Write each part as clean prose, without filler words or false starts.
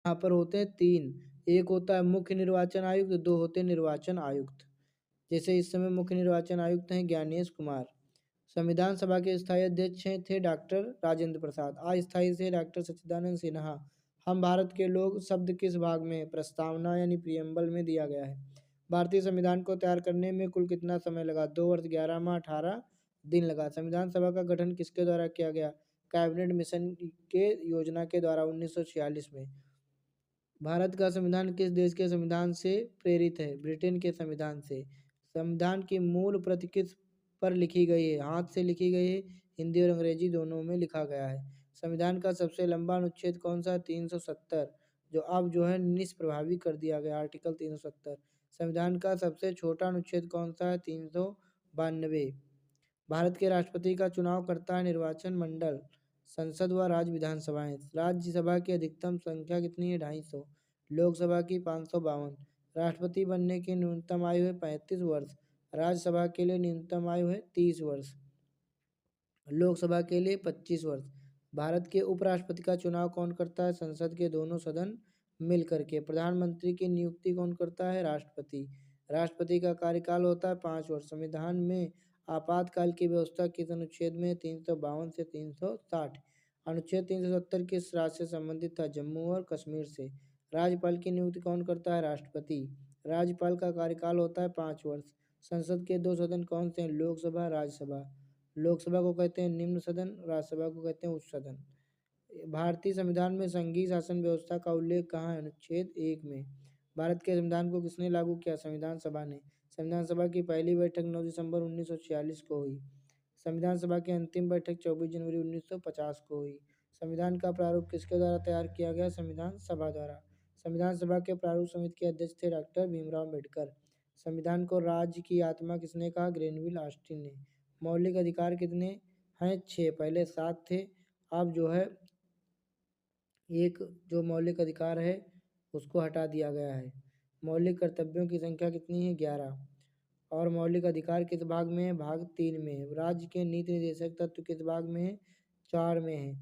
यहाँ पर होते हैं तीन। एक होता है मुख्य निर्वाचन आयुक्त, दो होते हैं निर्वाचन आयुक्त। जैसे इस समय मुख्य निर्वाचन आयुक्त हैं ज्ञानेश कुमार। संविधान सभा के स्थायी अध्यक्ष थे डॉक्टर राजेंद्र प्रसाद। अस्थायी से डॉक्टर सच्चिदानंद सिन्हा। हम भारत के लोग शब्द किस भाग में प्रस्तावना यानी प्रियम्बल में दिया गया है? भारतीय संविधान को तैयार करने में कुल कितना समय लगा? 2 वर्ष 11 माह 18 दिन लगा। संविधान सभा का गठन किसके द्वारा किया गया? कैबिनेट मिशन के योजना के द्वारा 1946 में। भारत का संविधान किस देश के संविधान से प्रेरित है? ब्रिटेन के संविधान से। संविधान की मूल प्रति किस पर लिखी गई है? हाथ से लिखी गई है, हिंदी और अंग्रेजी दोनों में लिखा गया है। संविधान का सबसे लंबा अनुच्छेद कौन सा है? 370, जो अब जो है निष्प्रभावी कर दिया गया, आर्टिकल 370। संविधान का सबसे छोटा अनुच्छेद कौन सा है? 392। भारत के राष्ट्रपति का चुनाव करता है निर्वाचन मंडल। संसद व राज्य विधानसभाएं। राज्यसभा की अधिकतम संख्या कितनी है? 250। लोकसभा की 552। राष्ट्रपति बनने की न्यूनतम आयु है 35 वर्ष। राज्यसभा के लिए न्यूनतम आयु है 30 वर्ष। लोकसभा के लिए 25 वर्ष। भारत के उपराष्ट्रपति का चुनाव कौन करता है? संसद के दोनों सदन मिलकर के। प्रधानमंत्री की नियुक्ति कौन करता है? राष्ट्रपति। राष्ट्रपति का कार्यकाल होता है 5 वर्ष। संविधान में आपातकाल की व्यवस्था किस अनुच्छेद में? 352 से 360। अनुच्छेद 370 किस राज्य से संबंधित था? जम्मू और कश्मीर से। राज्यपाल की नियुक्ति कौन करता है? राष्ट्रपति। राज्यपाल का कार्यकाल होता है 5 वर्ष। संसद के दो सदन कौन से हैं? लोकसभा, राज्यसभा। लोकसभा को कहते हैं निम्न सदन, राज्यसभा को कहते हैं उच्च सदन। भारतीय संविधान में संघीय शासन व्यवस्था का उल्लेख कहाँ है? अनुच्छेद 1 में। भारत के संविधान को किसने लागू किया? संविधान सभा ने। संविधान सभा की पहली बैठक 9 दिसंबर 1946 को हुई। संविधान सभा की अंतिम बैठक 24 जनवरी 1950 को हुई। संविधान का प्रारूप किसके द्वारा तैयार किया गया? संविधान सभा द्वारा। संविधान सभा के प्रारूप समिति के अध्यक्ष थे डॉक्टर भीमराव अम्बेडकर। संविधान को राज्य की आत्मा किसने कहा? ग्रेनविल ऑस्टिन ने। मौलिक अधिकार कितने हैं? 6। पहले 7 थे, अब जो है एक जो मौलिक अधिकार है उसको हटा दिया गया है। मौलिक कर्तव्यों की संख्या कितनी है? 11। और मौलिक अधिकार किस भाग में है? भाग 3 में है। राज्य के नीति निर्देशक तत्व किस भाग में है? 4 में है।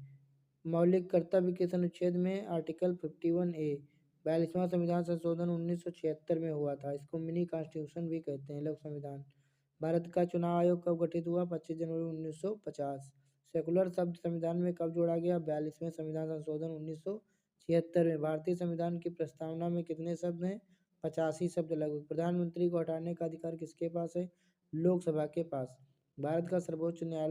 मौलिक कर्तव्य किस अनुच्छेद में है? Article 51A। 42वां संविधान संशोधन 1976 में हुआ था। इसको मिनी कॉन्स्टिट्यूशन भी कहते हैं, लघु संविधान। भारत का चुनाव आयोग कब गठित हुआ? 25 जनवरी 1950। सेकुलर शब्द संविधान में कब जोड़ा गया? 42वें संविधान संशोधन 1976 में। भारतीय संविधान की प्रस्तावना में कितने शब्द हैं? 85 शब्द लगभग। प्रधानमंत्री को हटाने का अधिकार किसके पास है? लोकसभा के पास। भारत का सर्वोच्च न्यायालय